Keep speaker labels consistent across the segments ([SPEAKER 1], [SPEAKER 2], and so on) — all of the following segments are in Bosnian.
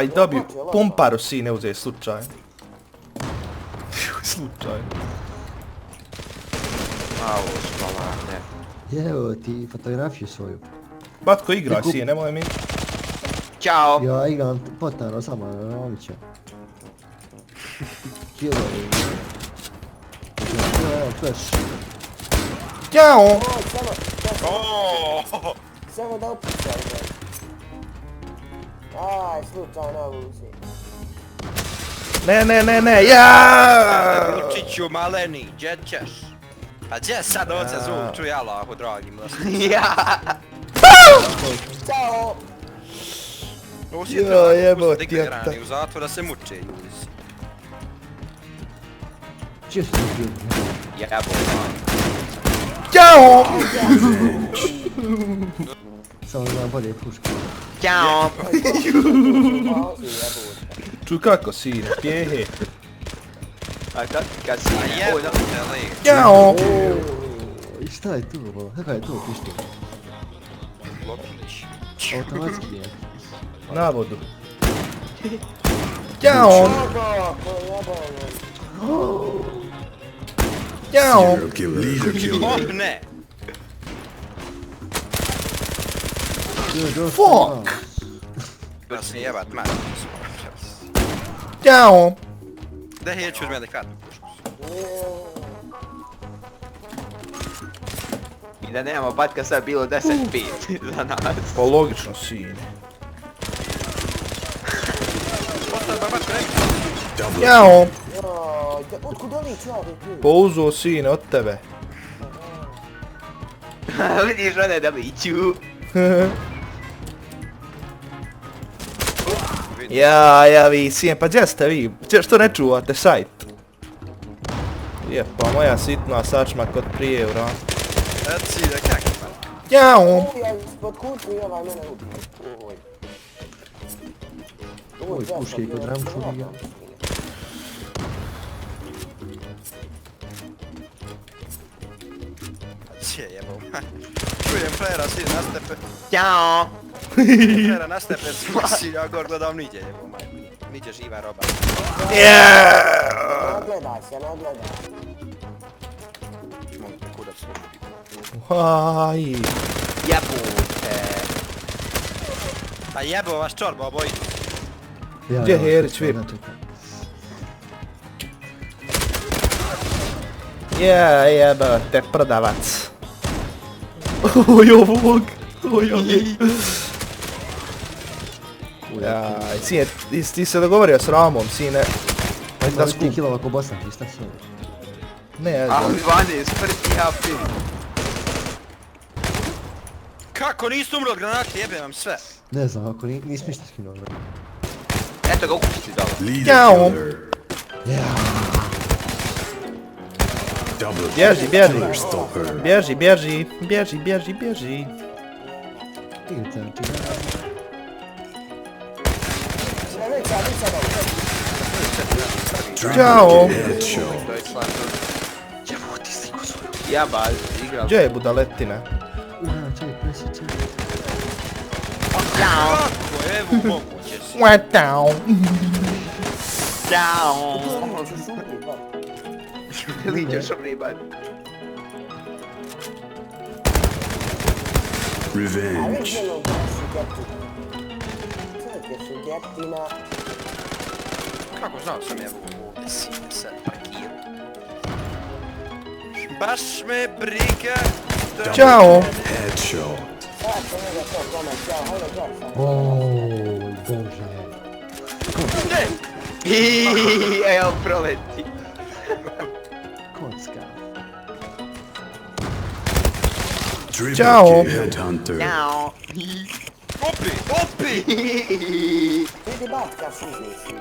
[SPEAKER 1] Ovaj dobio pumparu sine uzeti slučajno. Slučajno.
[SPEAKER 2] Malo spavane.
[SPEAKER 3] Evo ti fotografiju svoju.
[SPEAKER 1] Batko igra sine, nemoj mi.
[SPEAKER 2] Ćao!
[SPEAKER 3] Ja igram potano samo na Romića. Killovi. Evo, flash.
[SPEAKER 1] Ćao!
[SPEAKER 4] Samo da upucam ga. Aj, slučajno uzi.
[SPEAKER 1] Ne, ja!
[SPEAKER 5] Vučiću maleni, gdje ćeš? Pa gdje sad ovdje zvuk, čuj Allahu dragi mili.
[SPEAKER 2] Ja!
[SPEAKER 4] Ćao!
[SPEAKER 5] Ovo si
[SPEAKER 1] Jo,
[SPEAKER 5] treba
[SPEAKER 1] jebo
[SPEAKER 5] pustiti
[SPEAKER 1] ti
[SPEAKER 5] digrani u zatvor da se muče ljudi.
[SPEAKER 3] Čije su to bili?
[SPEAKER 2] Jebo.
[SPEAKER 1] Ćao!
[SPEAKER 3] Samo da bolje puške.
[SPEAKER 2] Ćao!
[SPEAKER 1] Čuj kako sine, pjehe.
[SPEAKER 2] A kad si...
[SPEAKER 5] A jebo te li.
[SPEAKER 1] Ćao!
[SPEAKER 3] I šta je tu, bo? Kakav je to pištolj?
[SPEAKER 5] Lopić.
[SPEAKER 3] Automatski je.
[SPEAKER 1] Na vodu. Ćao! Ćao!
[SPEAKER 5] Op ne!
[SPEAKER 1] Fuck!
[SPEAKER 5] Da se jebat mat.
[SPEAKER 1] Ćao!
[SPEAKER 5] Da je ću uzmeti kratnu pušku.
[SPEAKER 2] I da nemamo patka sad bilo 10-5 za nas.
[SPEAKER 1] Pa logično sine.
[SPEAKER 5] Postav bar batko reći.
[SPEAKER 1] Ćao!
[SPEAKER 4] Otkud oni člavi tu?
[SPEAKER 1] Pouzuo sine od tebe.
[SPEAKER 2] Vidiš one da liču.
[SPEAKER 1] Ja vi sine, pa gdje ste vi? Što ne čuvate sajt? Je pa moja sitna sačma kod prije u ranu.
[SPEAKER 5] Reci da kak ima.
[SPEAKER 1] Ćao!
[SPEAKER 4] Ja ispod kuću i ovaj mene ubije. Oj.
[SPEAKER 3] Oj, puške i kod ramču igra.
[SPEAKER 5] Cije jebo. Čujem frajera svi na stepe.
[SPEAKER 2] Ćao!
[SPEAKER 5] Frajera na stepe smisli, ja gor gledam niđe jebo maj. Niđe živa roba.
[SPEAKER 4] Nagledaj se, nagledaj.
[SPEAKER 5] Mogu te kudac služiti.
[SPEAKER 1] Aj!
[SPEAKER 2] Jebute!
[SPEAKER 5] Pa jebo vaš čorba oboji.
[SPEAKER 1] Gdje je Herić, vip? Ja jebate prodavac. Oj ovog! Oj ovog! Jaj, sine, ti se dogovorio s Ramom, sine.
[SPEAKER 3] Da su ti kilova ko Bosna, ti šta su?
[SPEAKER 1] Ne, ja
[SPEAKER 2] Ali 12, prvi HP.
[SPEAKER 5] Kako niste umro od granate, jebe vam sve.
[SPEAKER 3] Ne znam, ako nisi ništa skinuo.
[SPEAKER 2] Eto ga ukućiti dobro.
[SPEAKER 1] Ćao! Bježi, bježi! Bježi, bježi, bježi, bježi, bježi!
[SPEAKER 3] Igrate,
[SPEAKER 1] Ćao!
[SPEAKER 2] To je član to. Jebo ti sliku svoju. Jeba, igram.
[SPEAKER 1] Gdje je budaletina?
[SPEAKER 3] čovjek presjeća.
[SPEAKER 2] Ćao!
[SPEAKER 5] Kako, evo moguće si.
[SPEAKER 1] Ćao!
[SPEAKER 2] Ćao!
[SPEAKER 4] Ono ću šutni, pa.
[SPEAKER 2] Liđeš obriban.
[SPEAKER 4] A već jednom gdje su getina. Čovjek su getina.
[SPEAKER 5] Kako znao sam evo ovdje si sad parkiru. Baš me briga.
[SPEAKER 1] Ćao!
[SPEAKER 4] Sad će njega to kome, ćao, hajde gdje sad.
[SPEAKER 3] Oj, bože.
[SPEAKER 5] Ne!
[SPEAKER 2] Evo proleti.
[SPEAKER 3] Kocka.
[SPEAKER 1] Ćao!
[SPEAKER 2] Ćao!
[SPEAKER 5] Opi, opi!
[SPEAKER 4] Vidi batka suzni sine.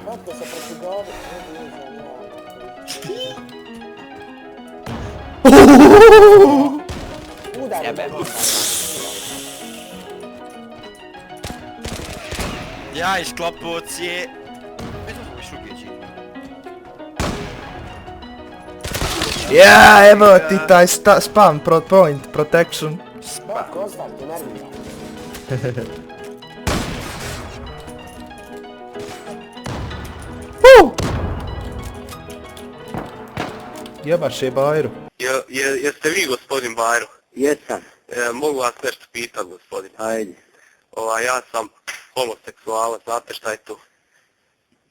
[SPEAKER 4] Batka se protiv gore, ne udari
[SPEAKER 2] Jebem.
[SPEAKER 4] batka.
[SPEAKER 5] Ja iz klopocije. Vidim što biš ubijeći.
[SPEAKER 1] Ja, evo ti taj spam point protection.
[SPEAKER 4] Batko, ostav te nervira.
[SPEAKER 1] Jebaše Bajru.
[SPEAKER 6] Jeste vi gospodin Bajro?
[SPEAKER 4] Jesam.
[SPEAKER 6] Mogu vas nešto pitat, gospodin?
[SPEAKER 4] Ajde.
[SPEAKER 6] Ja sam homoseksualac, znate šta je tu?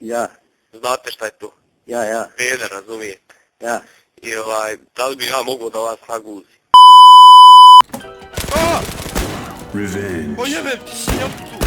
[SPEAKER 4] Ja.
[SPEAKER 6] Znate šta je tu?
[SPEAKER 4] Ja.
[SPEAKER 6] Peder, razumijete?
[SPEAKER 4] Ja.
[SPEAKER 6] I da li bi ja mogao da vas naguzim?
[SPEAKER 5] O jebem, ti si njom tu.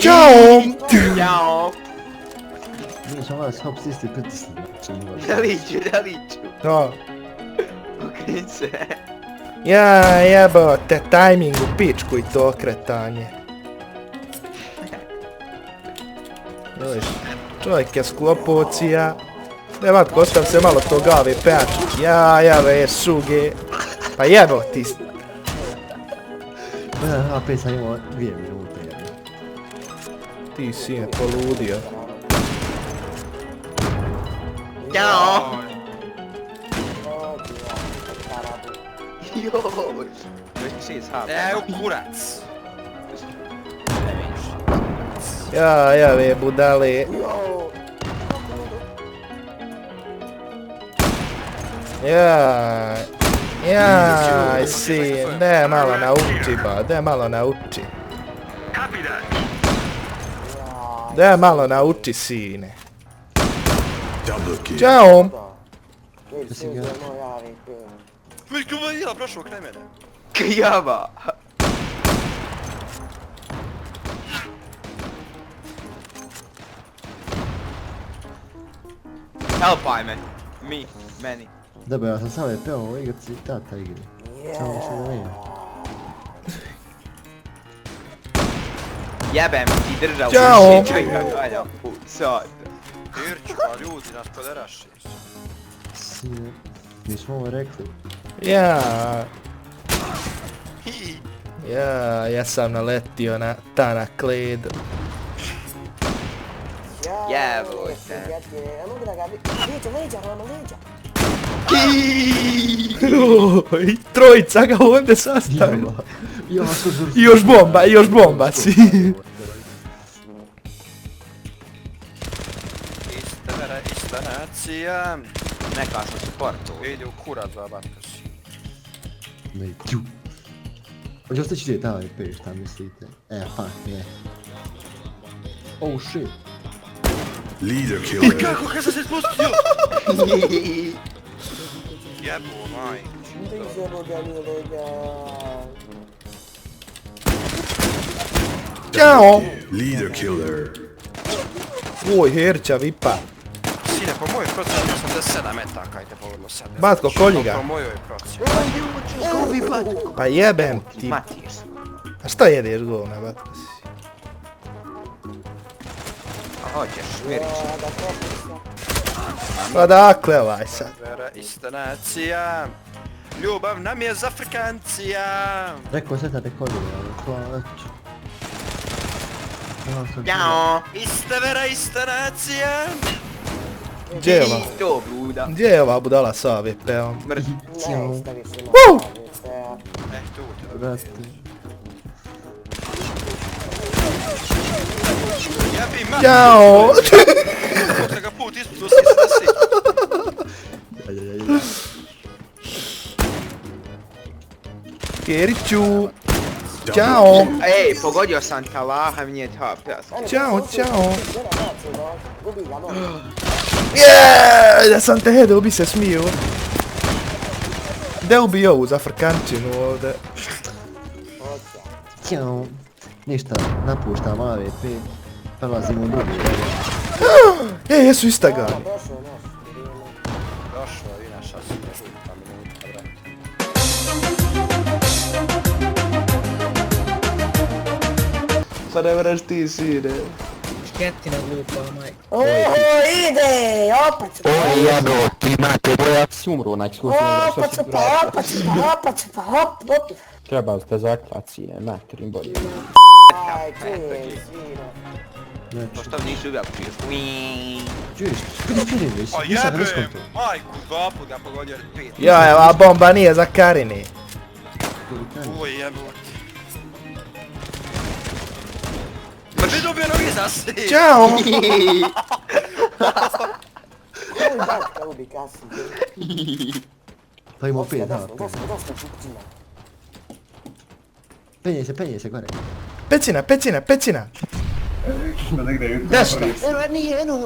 [SPEAKER 1] Ćao!
[SPEAKER 2] Ćao.
[SPEAKER 3] Nije sam vas hop isti pritisni.
[SPEAKER 2] Deliću.
[SPEAKER 1] Da.
[SPEAKER 2] Okrenj se.
[SPEAKER 1] Ja jebote, tajming u pičku i to okretanje. Čovjek je sklopocija. Ne vatko, ostav se malo tog AVP-a. Ja ve suge. Pa jebo ti.
[SPEAKER 3] HP sam imao 2 minute.
[SPEAKER 1] Ti si je poludio.
[SPEAKER 2] Ćao. Joj. Precis här.
[SPEAKER 5] Evo kurac.
[SPEAKER 1] Ja ve budale. Ja, si, daj malo nauči ba, daj malo nauči. Daj malo nauči, sine. Ćao!
[SPEAKER 5] Vidi kako je jela prošao kraj mene.
[SPEAKER 2] Kjava. Helpaj me. Meni.
[SPEAKER 3] Dobro, ja sam sam je peo ovo igrat citata igre. Samo što da vidim.
[SPEAKER 2] Jebem ti držao.
[SPEAKER 1] Ćao.
[SPEAKER 2] Sad.
[SPEAKER 5] Irču, a ljudi nas poderaši.
[SPEAKER 3] Sine, mi smo ovo rekli.
[SPEAKER 1] Ja sam naletio na tanak led.
[SPEAKER 2] Jebojte.
[SPEAKER 4] Ne mogu da ga leđa, Roma, leđa.
[SPEAKER 1] Oj, trojica ga ovdje sastavila. I još bomba si.
[SPEAKER 5] Ista nacija.
[SPEAKER 2] Neka sam supportu.
[SPEAKER 5] Ide u kurac za batkaš.
[SPEAKER 3] Ne, tju. Hoće ostaći gdje je ta AWP, šta mislite? Pa, je. Oh shit.
[SPEAKER 7] Leader killer.
[SPEAKER 5] Kako sam se spustio? Jebo, maj.
[SPEAKER 4] Izjebo ga mi leđa.
[SPEAKER 1] Ćao!
[SPEAKER 7] Leader killer.
[SPEAKER 1] Oj, herća vipa.
[SPEAKER 5] Sine, po mojoj procjeni 87 metaka, ajde pogodno 7.
[SPEAKER 1] Batko, kolji ga.
[SPEAKER 5] Po mojoj procjeni.
[SPEAKER 1] Pa jebem ti.
[SPEAKER 2] Matijas.
[SPEAKER 1] A šta jedeš govna, Batko si?
[SPEAKER 2] Hoćeš, smirić.
[SPEAKER 4] Da kopisa.
[SPEAKER 1] Pa dakle ovaj sad.
[SPEAKER 5] Vera, ista nacija. Ljubav nam je za Afrikancija.
[SPEAKER 3] Rekao sve tate kodile, ali klać.
[SPEAKER 2] Ćao.
[SPEAKER 5] Ista vera, ista nacija.
[SPEAKER 1] Gdje je ova?
[SPEAKER 2] To bruda.
[SPEAKER 1] Gdje je ova budala sa AWP-om?
[SPEAKER 4] Ne, stavi se na
[SPEAKER 1] Woo!
[SPEAKER 4] AWP-a.
[SPEAKER 5] Tu te
[SPEAKER 3] Brate.
[SPEAKER 5] jebi mat.
[SPEAKER 1] Ćao!
[SPEAKER 5] Možda ga put ispustu si se
[SPEAKER 1] Keriću! Ćao!
[SPEAKER 2] Ej, pogodio sam Talaha, mi nije HP.
[SPEAKER 1] Ćao!
[SPEAKER 4] Žena baci, no. Gubi ga, no.
[SPEAKER 1] Da sam te hedo, bi se smio. Da ubi ovu za frkančinu ovdje.
[SPEAKER 3] Ćao. Ništa, napuštam AWP. Prelazim u drugi.
[SPEAKER 1] Jesu ista ga.
[SPEAKER 4] Došao naš.
[SPEAKER 5] Došlo i naša su žuta minuta, brate.
[SPEAKER 1] Pa ne vraš ti, sine.
[SPEAKER 8] Šketina glupa, majko.
[SPEAKER 4] O, ide! Opet su pa.
[SPEAKER 8] Ti imate bojac umru, znači
[SPEAKER 4] Opet su pa, hop.
[SPEAKER 8] Trebali ste zaklat sine, materim bolje.
[SPEAKER 4] Aj, čujem, svira.
[SPEAKER 2] To što nisi uvijek čuješ.
[SPEAKER 3] Čuješ, kudi već,
[SPEAKER 5] Pa
[SPEAKER 3] nisam
[SPEAKER 5] jebem,
[SPEAKER 3] raskonto.
[SPEAKER 5] majku, 2 put ga pogodio 5.
[SPEAKER 1] Ja, ova bomba nije za Karini.
[SPEAKER 5] Oj, jebote. Pa ti dobio nogi za si.
[SPEAKER 1] Ćao!
[SPEAKER 4] Batka ubi kasnije.
[SPEAKER 3] Pa ima opet, da.
[SPEAKER 4] Dosta čupčina.
[SPEAKER 3] Penje se gore.
[SPEAKER 1] Pecina. Desno.
[SPEAKER 3] Eno, nije, eno,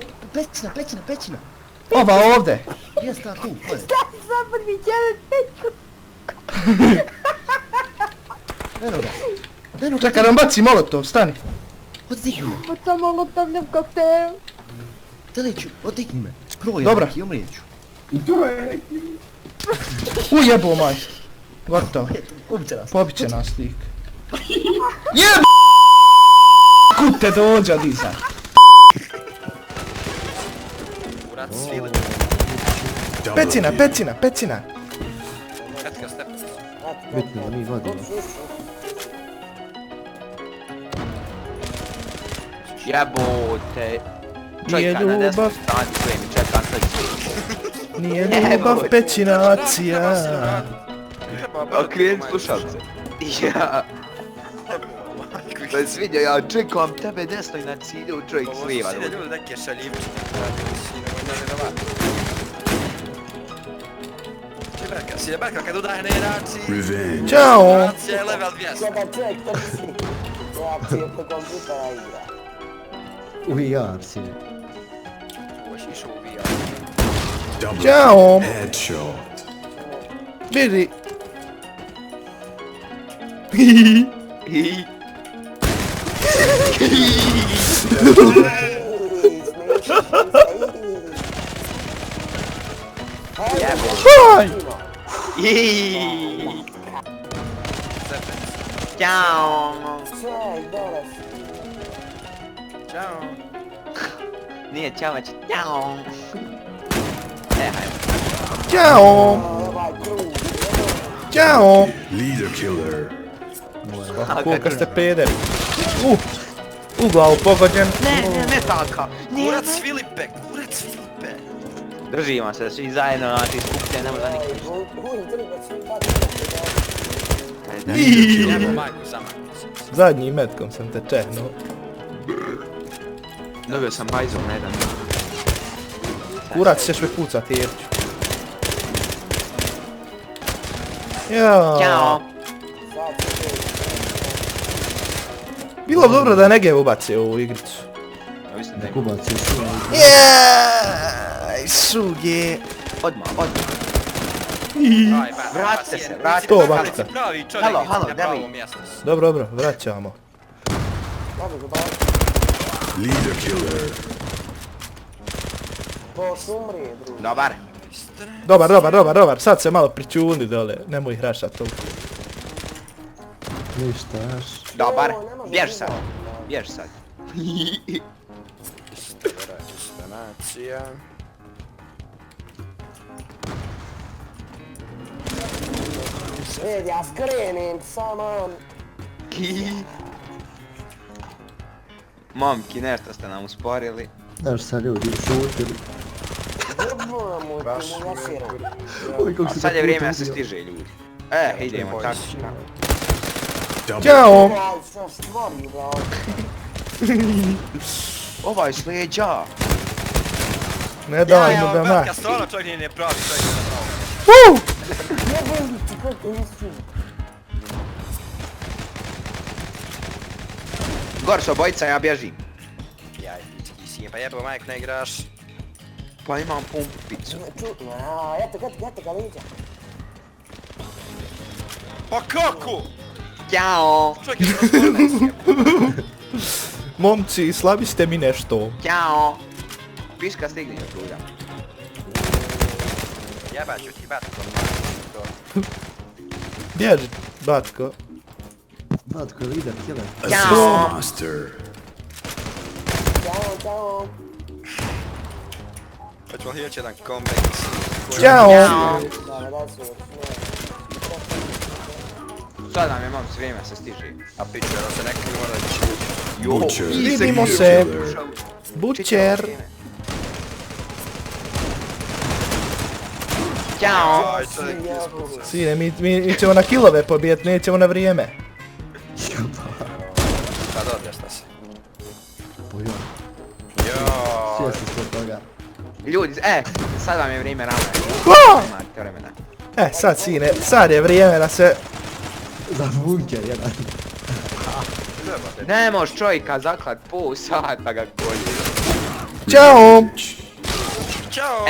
[SPEAKER 3] pećina.
[SPEAKER 1] Ova ovdje.
[SPEAKER 3] Gdje sta tu, gore?
[SPEAKER 9] Zapad mi će
[SPEAKER 3] Eno ga.
[SPEAKER 1] Čekaj, da vam baci molotov, stani.
[SPEAKER 3] Odigni me.
[SPEAKER 9] pod sa molotovnim koktelom.
[SPEAKER 3] Teleću, odigni me. Sproj,
[SPEAKER 1] Dobra.
[SPEAKER 3] neki, umrijeću.
[SPEAKER 1] Ujebo maj. Gotovo.
[SPEAKER 3] Ubiće nas.
[SPEAKER 1] Pobiće nas lik. Jeb! Kud te dođa, Diza?
[SPEAKER 5] Kurac svili.
[SPEAKER 1] Pecina.
[SPEAKER 5] Kratka stepenica.
[SPEAKER 3] Bitno da mi vodimo.
[SPEAKER 2] Jebote.
[SPEAKER 1] Nije
[SPEAKER 2] Čovjeka na desnoj
[SPEAKER 1] ljubav.
[SPEAKER 2] strani koji mi čeka sad svi.
[SPEAKER 1] Nije ljubav, pecinacija.
[SPEAKER 2] Klijent slušalce. Ja. To je sviđa, ja čekam tebe desno i na cilju čovjek
[SPEAKER 5] Ovo
[SPEAKER 2] sliva.
[SPEAKER 5] su svi ljudi neke šaljivčine. Sineberka kad udahne raci.
[SPEAKER 7] Revenge.
[SPEAKER 1] Ćao.
[SPEAKER 5] Racija je level 200.
[SPEAKER 4] Jedan čovjek to misli. Reakcije po komputera igra.
[SPEAKER 3] U VR, sine.
[SPEAKER 5] Ovo je išao ubija.
[SPEAKER 7] Double
[SPEAKER 1] Ćao.
[SPEAKER 7] headshot.
[SPEAKER 1] Vidi. Aj!
[SPEAKER 2] Ćao.
[SPEAKER 4] Čaj, dolas.
[SPEAKER 5] Ćao.
[SPEAKER 2] Nije ćao, već ćao. Hajde.
[SPEAKER 1] Ćao.
[SPEAKER 4] Ovaj krug.
[SPEAKER 1] Ćao.
[SPEAKER 7] Leader killer.
[SPEAKER 1] Koliko ste pederi. U glavu pogođen.
[SPEAKER 2] Ne talka.
[SPEAKER 5] Kurac Filipe.
[SPEAKER 2] Držimo se svi zajedno, znači skupite, ne možda nikad.
[SPEAKER 4] Uvijek treba svi pati.
[SPEAKER 5] Jebo majku sama.
[SPEAKER 1] Zadnjim metkom sam te čehnuo.
[SPEAKER 2] Dobio sam bajzom na jedan.
[SPEAKER 1] Kurac ćeš me pucat, Jerću. Jao.
[SPEAKER 2] Ćao.
[SPEAKER 1] Bilo bi dobro da Negev ubaci u ovu igricu.
[SPEAKER 2] Mislim da je
[SPEAKER 3] Kubac je šuo.
[SPEAKER 1] Jaj, suge.
[SPEAKER 2] odmah.
[SPEAKER 5] Vratite
[SPEAKER 2] se.
[SPEAKER 1] To, batica.
[SPEAKER 5] Pravi čovjek
[SPEAKER 2] Halo,
[SPEAKER 5] na
[SPEAKER 2] Deli.
[SPEAKER 5] pravom mjestu.
[SPEAKER 1] Dobro, vraćamo.
[SPEAKER 7] Leader killer.
[SPEAKER 4] Boš umrije, drugi.
[SPEAKER 2] Dobar.
[SPEAKER 1] Sad se malo pričuni dole. Nemoj ih rašat toliko.
[SPEAKER 3] Ništa, aš.
[SPEAKER 2] Dobar.
[SPEAKER 4] ne može
[SPEAKER 2] Bjež
[SPEAKER 4] biti
[SPEAKER 2] sad.
[SPEAKER 4] dobar.
[SPEAKER 2] Bjež sad.
[SPEAKER 5] Destinacija.
[SPEAKER 4] Ja skrenim, saman.
[SPEAKER 2] Momki, nešto ste nam usporili.
[SPEAKER 3] Znaš sad ljudi šutili.
[SPEAKER 4] Jebamo mu, ti mu jasiram.
[SPEAKER 3] Oj, kako
[SPEAKER 2] A
[SPEAKER 3] se
[SPEAKER 2] sad je
[SPEAKER 3] tako
[SPEAKER 2] vrijeme da se
[SPEAKER 3] utrudio.
[SPEAKER 2] stiže ljudi. Idemo tako.
[SPEAKER 7] Double
[SPEAKER 1] Ćao.
[SPEAKER 4] Aj, što stvori, brate.
[SPEAKER 2] Ovaj s leđa.
[SPEAKER 1] Ne daj mu da
[SPEAKER 5] Berka,
[SPEAKER 1] mah.
[SPEAKER 5] stvarno čovjek nije pravi čovjek na pravom.
[SPEAKER 4] Jebam ti, kako nisi.
[SPEAKER 2] Gor su obojica, ja bježim.
[SPEAKER 5] Jaj, ti si je, pa jebo majk ne igraš.
[SPEAKER 2] Pa imam pumpu picu.
[SPEAKER 4] Čutno, eto ga liđa.
[SPEAKER 5] Pa kako?
[SPEAKER 2] Ćao.
[SPEAKER 5] Čovjek je transformacija.
[SPEAKER 1] Momci, slabi ste mi nešto.
[SPEAKER 2] Ćao. Piška stigne od tuda.
[SPEAKER 5] Jebat ću ti batko.
[SPEAKER 1] Bježi, batko.
[SPEAKER 3] Batko, leader, killer.
[SPEAKER 2] Ćao.
[SPEAKER 7] master.
[SPEAKER 4] Ćao.
[SPEAKER 5] Hoćemo li još jedan comeback?
[SPEAKER 1] Ćao.
[SPEAKER 2] Ćao.
[SPEAKER 4] Da su,
[SPEAKER 2] Sad nam je mam s vrijeme se stiže.
[SPEAKER 5] A piću, jer se nekako mora da će.
[SPEAKER 7] Butcher.
[SPEAKER 1] Vidimo
[SPEAKER 7] Leader
[SPEAKER 1] se.
[SPEAKER 7] killer.
[SPEAKER 1] Butcher.
[SPEAKER 2] Ćao.
[SPEAKER 5] Aj, čovjek je ispucao.
[SPEAKER 1] Sine, mi ćemo na kilove pobijet, nećemo na vrijeme.
[SPEAKER 5] Pa dobro, šta se.
[SPEAKER 3] Ojoj,
[SPEAKER 5] Joj.
[SPEAKER 3] svjesni ste toga.
[SPEAKER 2] Ljudi, sad vam je vrijeme rame. Imate vremena.
[SPEAKER 1] Sad sine, sad je vrijeme da se...
[SPEAKER 3] Za bunker jedan.
[SPEAKER 2] Ne moš čovjeka zaklat pol sata ga kolji.
[SPEAKER 1] Ćao!
[SPEAKER 5] Ćao!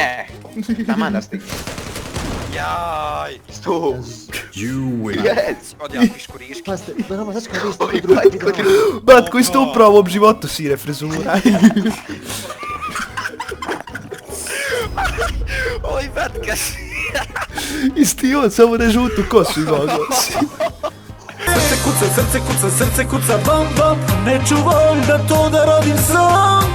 [SPEAKER 2] Taman da stigne.
[SPEAKER 5] Jaj!
[SPEAKER 2] Stup.
[SPEAKER 7] You win.
[SPEAKER 2] Yes!
[SPEAKER 5] Odjel piškuriški.
[SPEAKER 3] Pazite, Roma, znači kad vi ste kod drugi.
[SPEAKER 1] Brat koji ste upravo u ovom životu sire frizura.
[SPEAKER 5] Oj, vetka si!
[SPEAKER 1] Isti on, samo ne žutu kosu imao.
[SPEAKER 10] Srce kuca, bam bam, neću voljda to da radim sam.